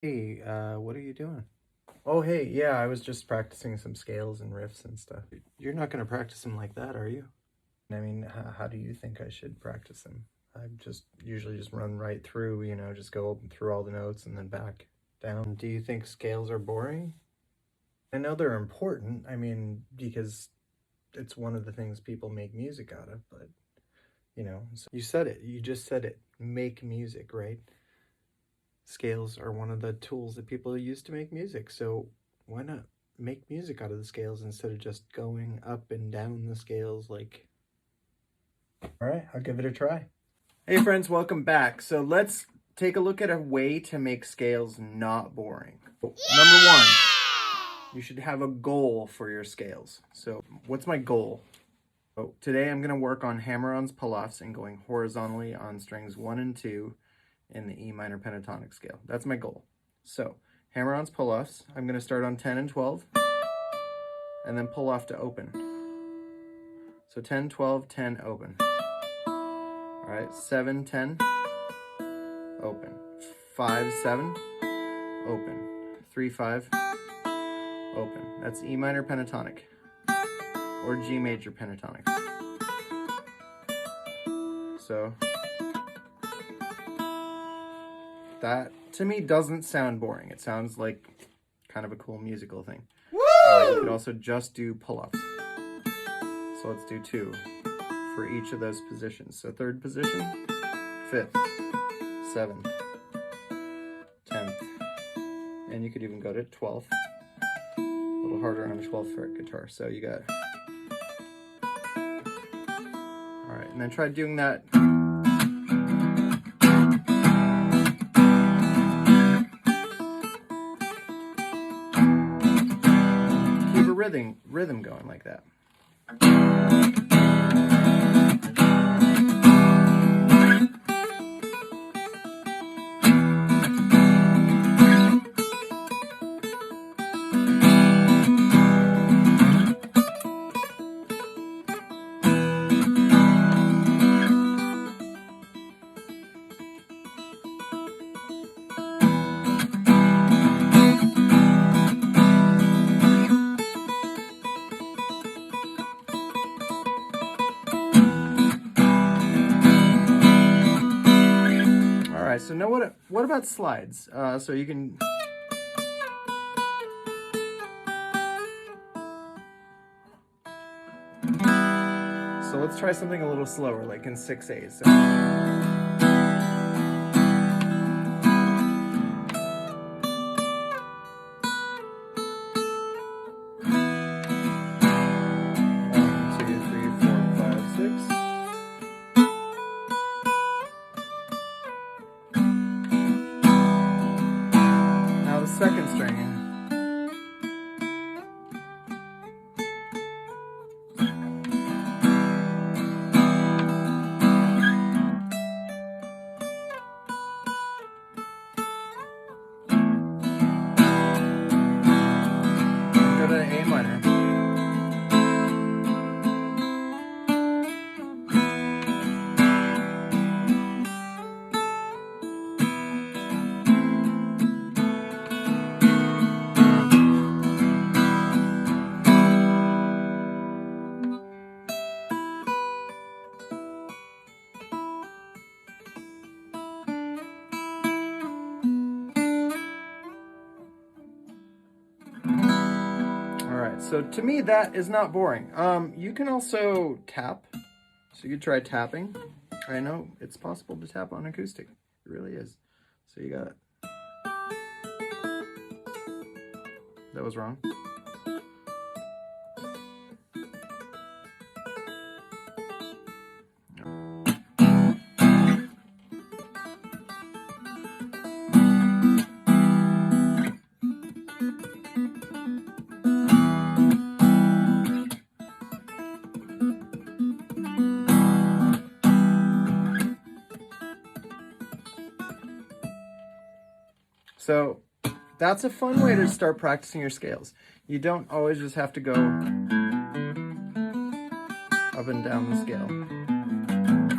Hey, what are you doing? Oh, hey, yeah, I was just practicing some scales and riffs and stuff. You're not going to practice them like that, are you? I mean, how do you think I should practice them? I just usually just run right through, just go through all the notes and then back down. Do you think scales are boring? I know they're important, I mean, because it's one of the things people make music out of, but, so you said it, you just said it, make music, right? Scales are one of the tools that people use to make music. So why not make music out of the scales instead of just going up and down the scales like... All right, I'll give it a try. Hey friends, welcome back. So let's take a look at a way to make scales not boring. Number one, you should have a goal for your scales. So what's my goal? So today I'm going to work on hammer-ons, pull-offs, and going horizontally on strings 1 and 2 in the E minor pentatonic scale. That's my goal. So hammer-ons, pull-offs, I'm going to start on 10 and 12, and then pull off to open. So 10, 12, 10, open. All right, 7, 10, open. 5, 7, open. 3, 5, open. That's E minor pentatonic, or G major pentatonic. So that, to me, doesn't sound boring. It sounds like kind of a cool musical thing. You could also just do pull-ups. So let's do 2 for each of those positions. So 3rd position, 5th, 7th, 10th, and you could even go to 12th. A little harder on a 12th fret guitar. So you got... All right, and then try doing that. Keep a rhythm going like that. So now what about slides? So you can... So let's try something a little slower, like in 6/8. So... second string. Go to A minor. So to me, that is not boring. You can also tap. So you try tapping. I know it's possible to tap on acoustic. It really is. So you got... That was wrong. So that's a fun way to start practicing your scales. You don't always just have to go up and down the scale.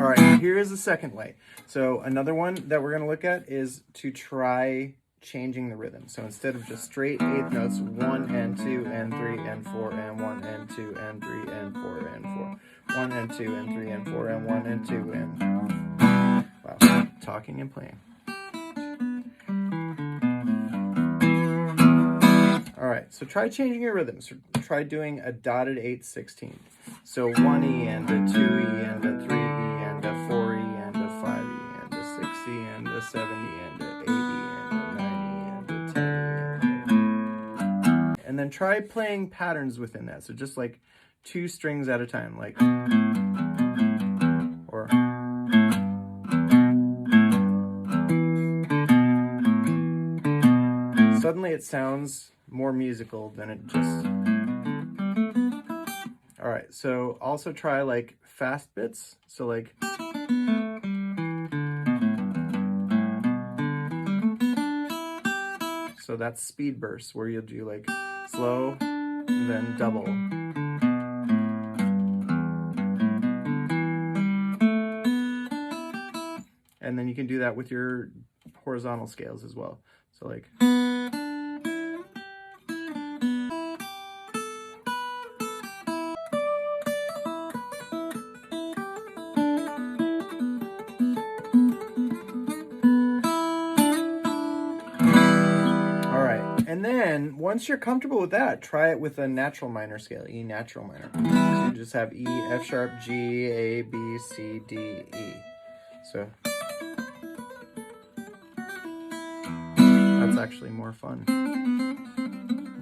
All right, here is the second way. So another one that we're going to look at is to try changing the rhythm. So instead of just straight eighth notes, 1 and 2 and 3 and 4 and 1 and 2 and 3 and 4 and 4, 1 and 2 and 3 and 4 and 1 and 2 and, wow, talking and playing. All right, so try changing your rhythms. Try doing a dotted 8/16. So 1E and a 2E and a 3E and a 4E and a 5E and a 6E and a 7E and a 8E and a 9E and a 10E. And then try playing patterns within that. So just like 2 strings at a time, like, or, suddenly it sounds more musical than it just. All right, so also try like fast bits. So like, so that's speed bursts where you'll do like slow, then double. And then you can do that with your horizontal scales as well. So like, and then once you're comfortable with that, try it with a natural minor scale, E natural minor. So you just have E, F sharp, G, A, B, C, D, E. So that's actually more fun.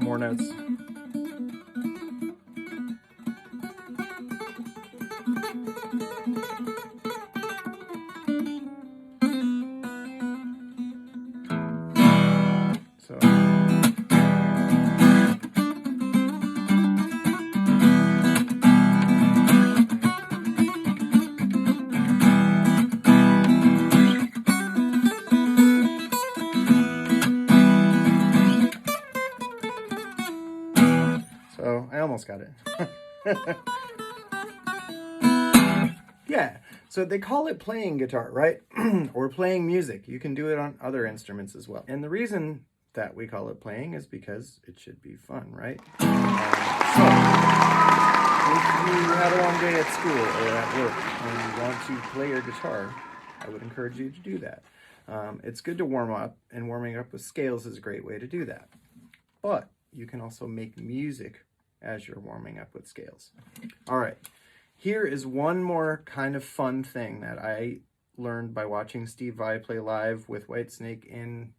More notes. So I almost got it. Yeah, so they call it playing guitar, right? Or playing music. You can do it on other instruments as well. And the reason that we call it playing is because it should be fun, right? So, if you had a long day at school or at work and you want to play your guitar, I would encourage you to do that. It's good to warm up, and warming up with scales is a great way to do that. But you can also make music as you're warming up with scales. All right, here is one more kind of fun thing that I learned by watching Steve Vai play live with Whitesnake in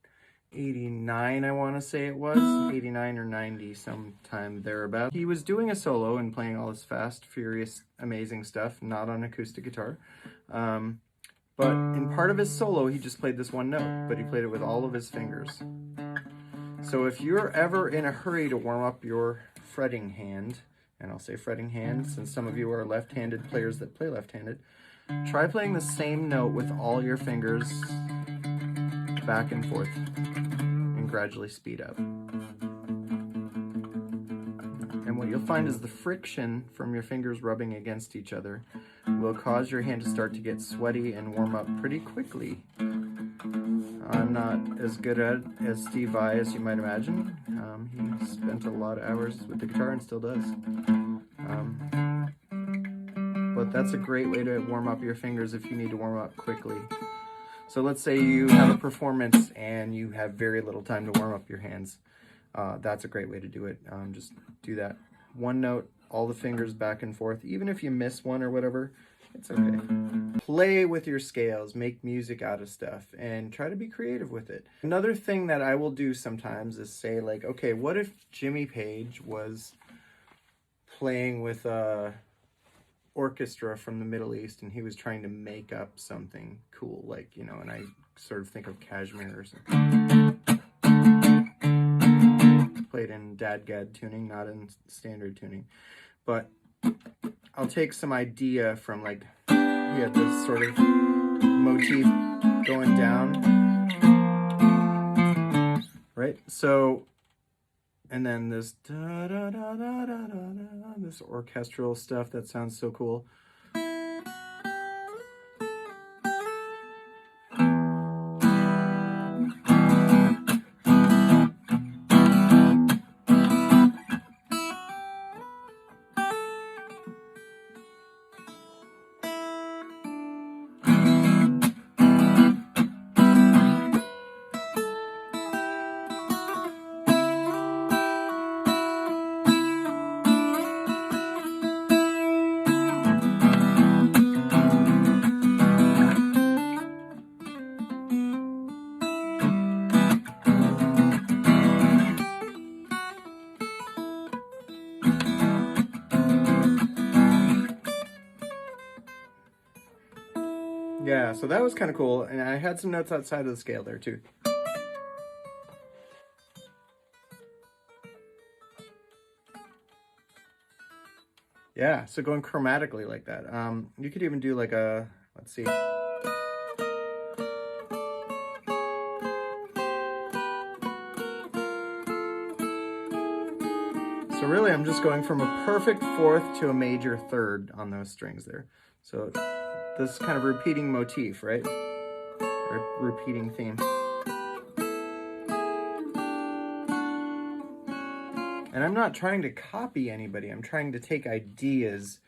89, I want to say it was, 89 or 90, sometime thereabout. He was doing a solo and playing all this fast, furious, amazing stuff, not on acoustic guitar. But in part of his solo, he just played this one note, but he played it with all of his fingers. So if you're ever in a hurry to warm up your fretting hand, and I'll say fretting hand since some of you are left-handed players that play left-handed, try playing the same note with all your fingers back and forth and gradually speed up. And what you'll find is the friction from your fingers rubbing against each other will cause your hand to start to get sweaty and warm up pretty quickly. I'm not as good at it as Steve Vai as you might imagine. He spent a lot of hours with the guitar and still does. But that's a great way to warm up your fingers if you need to warm up quickly. So let's say you have a performance and you have very little time to warm up your hands. That's a great way to do it. Just do that. One note, all the fingers back and forth. Even if you miss one or whatever, it's okay. Play with your scales, make music out of stuff, and try to be creative with it. Another thing that I will do sometimes is say like, okay, what if Jimmy Page was playing with a orchestra from the Middle East and he was trying to make up something cool, like, you know, and I sort of think of Kashmir or something. Played in dadgad tuning, not in standard tuning. But I'll take some idea from, like, he had this sort of motif going down, right? So, and then this da da da da da da da, this orchestral stuff that sounds so cool. Yeah, so that was kind of cool, and I had some notes outside of the scale there too. Yeah, so going chromatically like that. You could even do like a, let's see. So really I'm just going from a perfect fourth to a major third on those strings there. So this kind of repeating motif, right? Or repeating theme. And I'm not trying to copy anybody. I'm trying to take ideas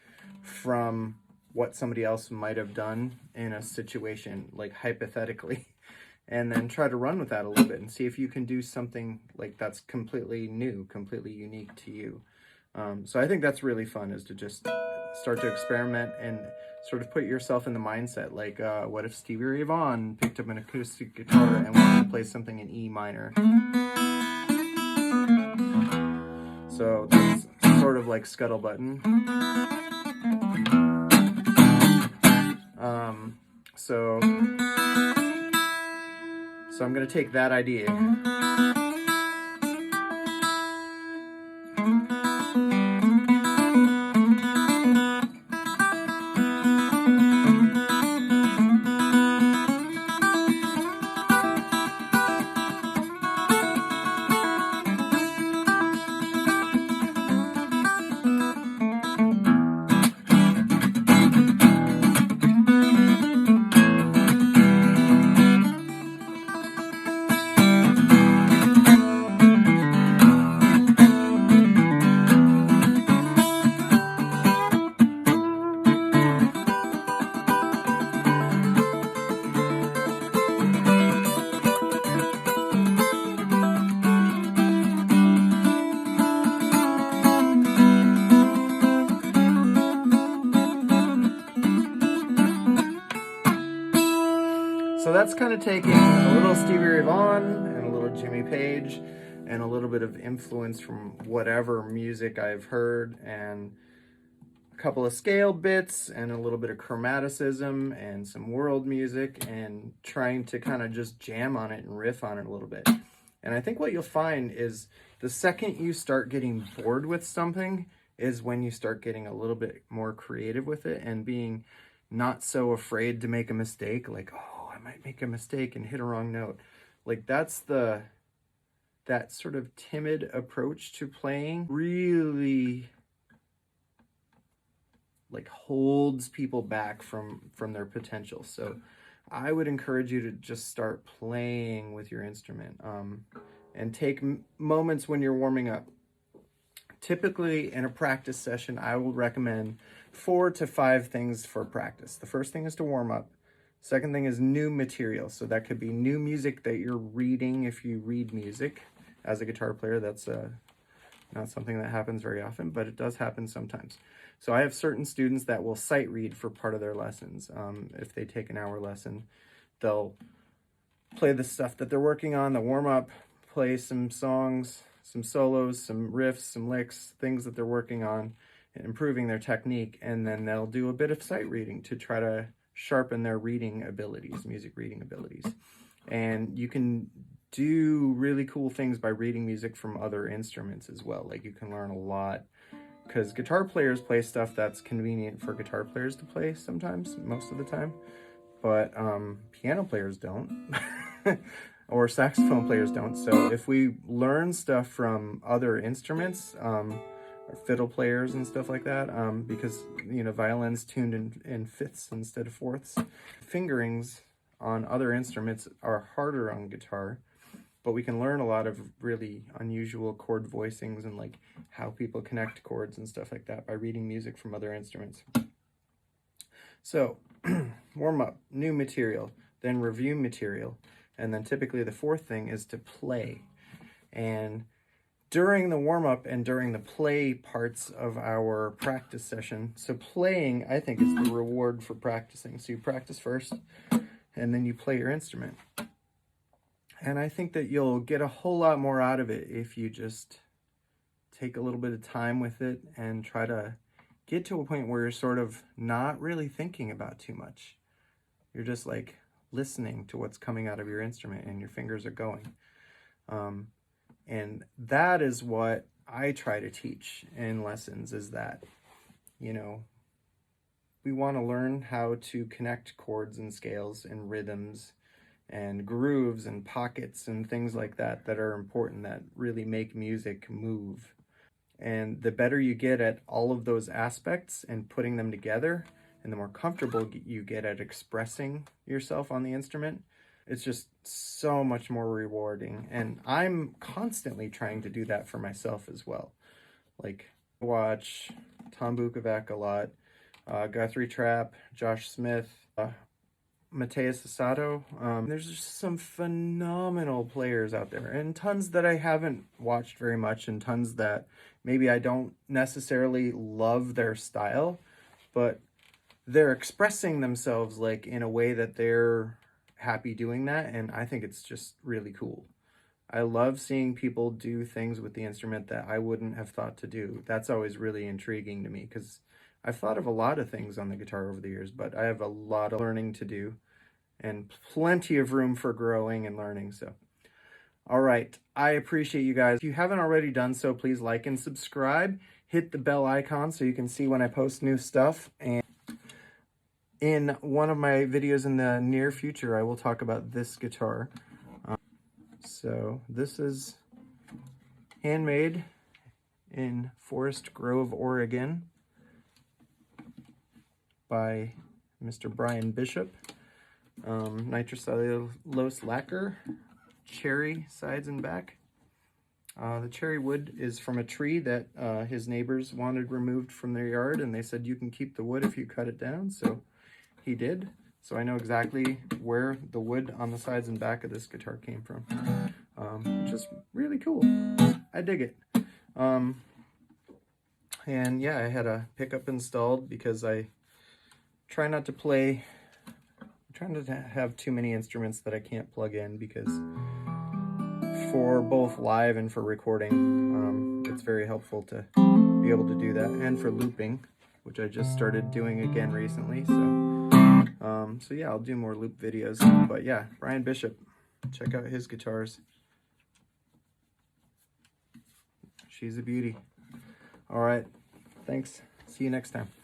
from what somebody else might have done in a situation, like hypothetically, and then try to run with that a little bit and see if you can do something like that's completely new, completely unique to you. So I think that's really fun, is to just start to experiment and sort of put yourself in the mindset. Like, what if Stevie Ray Vaughan picked up an acoustic guitar and wanted to play something in E minor? So that's sort of like Scuttlebutton. So I'm going to take that idea. So that's kind of taking a little Stevie Ray Vaughan and a little Jimmy Page and a little bit of influence from whatever music I've heard, and a couple of scale bits and a little bit of chromaticism and some world music, and trying to kind of just jam on it and riff on it a little bit. And I think what you'll find is the second you start getting bored with something is when you start getting a little bit more creative with it and being not so afraid to make a mistake. Like, oh, I might make a mistake and hit a wrong note. Like, that's that sort of timid approach to playing really like holds people back from their potential. So I would encourage you to just start playing with your instrument, and take moments when you're warming up. Typically in a practice session, I will recommend 4 to 5 things for practice. The first thing is to warm up. Second thing is new material. So that could be new music that you're reading if you read music. As a guitar player, that's not something that happens very often, but it does happen sometimes. So I have certain students that will sight read for part of their lessons. If they take an hour lesson, they'll play the stuff that they're working on, the warm up, play some songs, some solos, some riffs, some licks, things that they're working on, improving their technique, and then they'll do a bit of sight reading to try to sharpen their reading abilities, music reading abilities. And you can do really cool things by reading music from other instruments as well. Like, you can learn a lot, because guitar players play stuff that's convenient for guitar players to play sometimes, most of the time, but piano players don't. Or saxophone players don't. So if we learn stuff from other instruments, or fiddle players and stuff like that, because, you know, violin's tuned in fifths instead of fourths. Fingerings on other instruments are harder on guitar, but we can learn a lot of really unusual chord voicings and like how people connect chords and stuff like that by reading music from other instruments. So warm up, new material, then review material. And then typically the fourth thing is to play. And during the warm-up and during the play parts of our practice session, so playing, I think, is the reward for practicing. So you practice first, and then you play your instrument. And I think that you'll get a whole lot more out of it if you just take a little bit of time with it and try to get to a point where you're sort of not really thinking about too much. You're just like listening to what's coming out of your instrument, and your fingers are going. And that is what I try to teach in lessons, is that, you know, we want to learn how to connect chords and scales and rhythms and grooves and pockets and things like that that are important, that really make music move. And the better you get at all of those aspects and putting them together, and the more comfortable you get at expressing yourself on the instrument, it's just so much more rewarding. And I'm constantly trying to do that for myself as well. Like, watch Tom Bukovac a lot, Guthrie Trapp, Josh Smith, Mateus Asato. There's just some phenomenal players out there, and tons that I haven't watched very much, and tons that maybe I don't necessarily love their style, but they're expressing themselves like in a way that they're happy doing that, and I think it's just really cool. I love seeing people do things with the instrument that I wouldn't have thought to do. That's always really intriguing to me, because I've thought of a lot of things on the guitar over the years, but I have a lot of learning to do and plenty of room for growing and learning. So, all right, I appreciate you guys. If you haven't already done so, please like and subscribe. Hit the bell icon so you can see when I post new stuff. And in one of my videos in the near future, I will talk about this guitar. So this is handmade in Forest Grove, Oregon by Mr. Brian Bishop. Nitrocellulose lacquer, cherry sides and back. The cherry wood is from a tree that his neighbors wanted removed from their yard, and they said you can keep the wood if you cut it down, so he did. So I know exactly where the wood on the sides and back of this guitar came from, which is really cool. I dig it. And yeah, I had a pickup installed because I try not to play, I'm trying to have too many instruments that I can't plug in, because for both live and for recording, it's very helpful to be able to do that, and for looping, which I just started doing again recently. So yeah, I'll do more loop videos. But yeah, Brian Bishop, check out his guitars. She's a beauty. All right, thanks. See you next time.